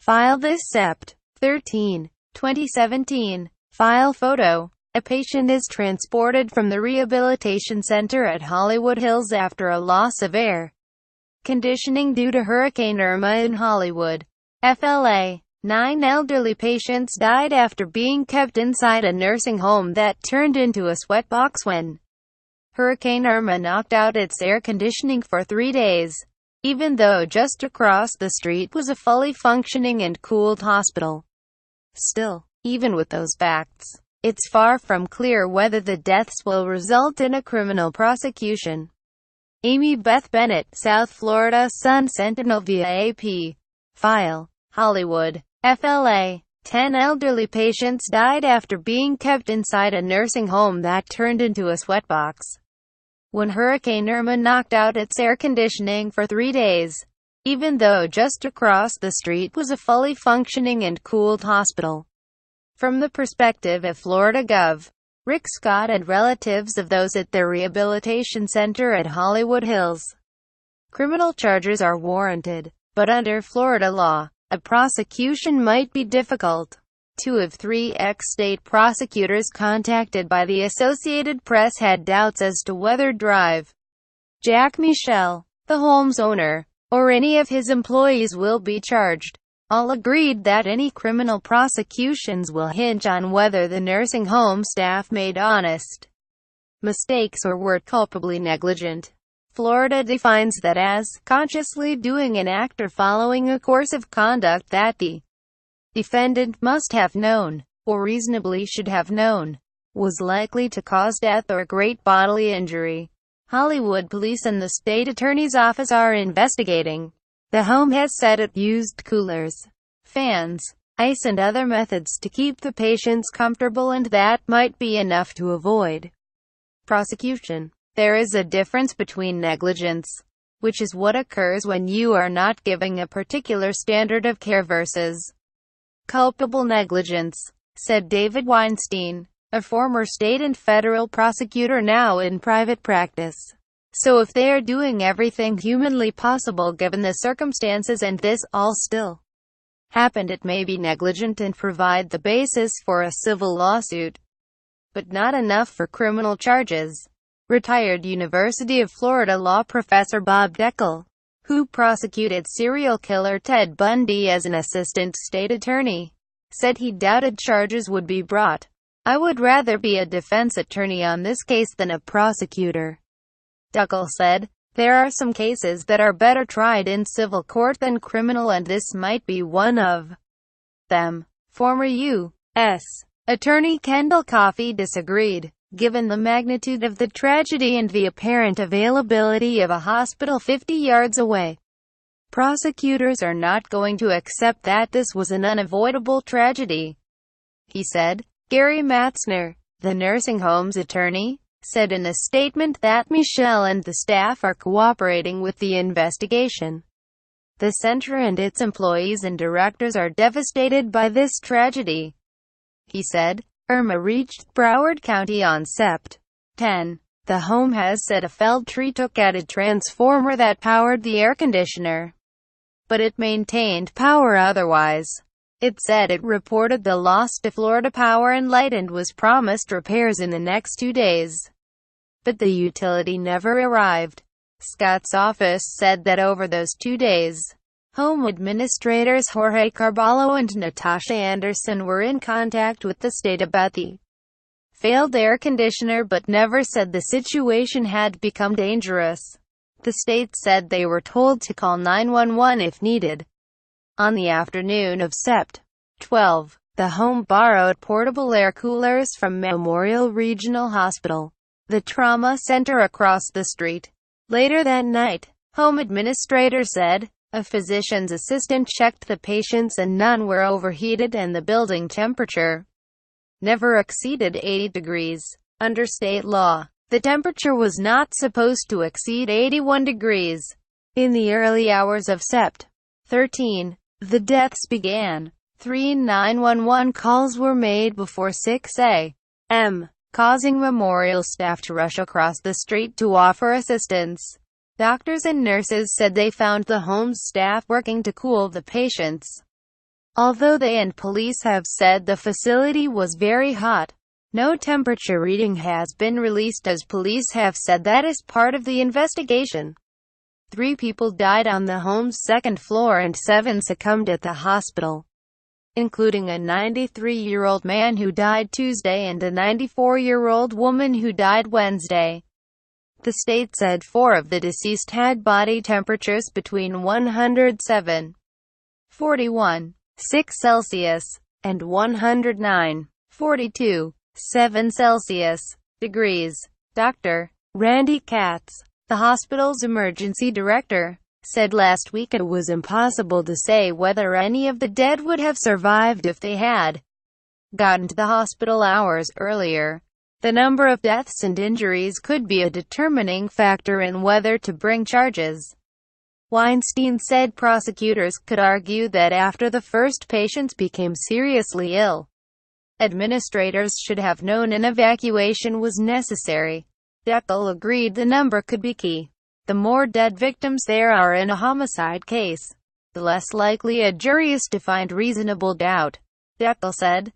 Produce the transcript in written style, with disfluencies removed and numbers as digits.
File This Sept. 13, 2017. File photo. A patient is transported from the Rehabilitation Center at Hollywood Hills after a loss of air conditioning due to Hurricane Irma in Hollywood, FLA. 9 elderly patients died after being kept inside a nursing home that turned into a sweatbox when Hurricane Irma knocked out its air conditioning for 3 days, even though just across the street was a fully functioning and cooled hospital. Still, even with those facts, it's far from clear whether the deaths will result in a criminal prosecution. Amy Beth Bennett, South Florida Sun-Sentinel via AP. File. Hollywood, FLA. 10 elderly patients died after being kept inside a nursing home that turned into a sweatbox when Hurricane Irma knocked out its air conditioning for 3 days, even though just across the street was a fully functioning and cooled hospital. From the perspective of Florida Gov. Rick Scott and relatives of those at the Rehabilitation Center at Hollywood Hills, criminal charges are warranted, but under Florida law, a prosecution might be difficult. 2 of 3 ex-state prosecutors contacted by the Associated Press had doubts as to whether Jack Michel, the home's owner, or any of his employees will be charged. All agreed that any criminal prosecutions will hinge on whether the nursing home staff made honest mistakes or were culpably negligent. Florida defines that as consciously doing an act or following a course of conduct that the defendant must have known, or reasonably should have known, was likely to cause death or great bodily injury. Hollywood police and the state attorney's office are investigating. The home has said it used coolers, fans, ice and other methods to keep the patients comfortable, and that might be enough to avoid prosecution. There is a difference between negligence, which is what occurs when you are not giving a particular standard of care, versus culpable negligence, said David Weinstein, a former state and federal prosecutor now in private practice. So if they are doing everything humanly possible given the circumstances and this all still happened, it may be negligent and provide the basis for a civil lawsuit, but not enough for criminal charges. Retired University of Florida law professor Bob Deckel, who prosecuted serial killer Ted Bundy as an assistant state attorney, said he doubted charges would be brought. "I would rather be a defense attorney on this case than a prosecutor," Deckel said. "There are some cases that are better tried in civil court than criminal, and this might be one of them." Former U.S. Attorney Kendall Coffey disagreed. Given the magnitude of the tragedy and the apparent availability of a hospital 50 yards away, prosecutors are not going to accept that this was an unavoidable tragedy, he said. Gary Matzner, the nursing home's attorney, said in a statement that Michel and the staff are cooperating with the investigation. The center and its employees and directors are devastated by this tragedy, he said. Irma reached Broward County on Sept. 10. The home has said a felled tree took out a transformer that powered the air conditioner, but it maintained power otherwise. It said it reported the loss to Florida Power and Light and was promised repairs in the next 2 days, but the utility never arrived. Scott's office said that over those 2 days, home administrators Jorge Carballo and Natasha Anderson were in contact with the state about the failed air conditioner but never said the situation had become dangerous. The state said they were told to call 911 if needed. On the afternoon of Sept. 12, the home borrowed portable air coolers from Memorial Regional Hospital, the trauma center across the street. Later that night, home administrator said, a physician's assistant checked the patients and none were overheated and the building temperature never exceeded 80 degrees. Under state law, the temperature was not supposed to exceed 81 degrees. In the early hours of Sept. 13, the deaths began. 3 911 calls were made before 6 a.m., causing Memorial staff to rush across the street to offer assistance. Doctors and nurses said they found the home's staff working to cool the patients. Although they and police have said the facility was very hot, no temperature reading has been released as police have said that is part of the investigation. 3 people died on the home's second floor and 7 succumbed at the hospital, including a 93-year-old man who died Tuesday and a 94-year-old woman who died Wednesday. The state said 4 of the deceased had body temperatures between 107.41 6 Celsius and 109.42.7 Celsius degrees. Dr. Randy Katz, the hospital's emergency director, said last week it was impossible to say whether any of the dead would have survived if they had gotten to the hospital hours earlier. The number of deaths and injuries could be a determining factor in whether to bring charges. Weinstein said prosecutors could argue that after the first patients became seriously ill, administrators should have known an evacuation was necessary. Deckel agreed the number could be key. The more dead victims there are in a homicide case, the less likely a jury is to find reasonable doubt, Deckel said.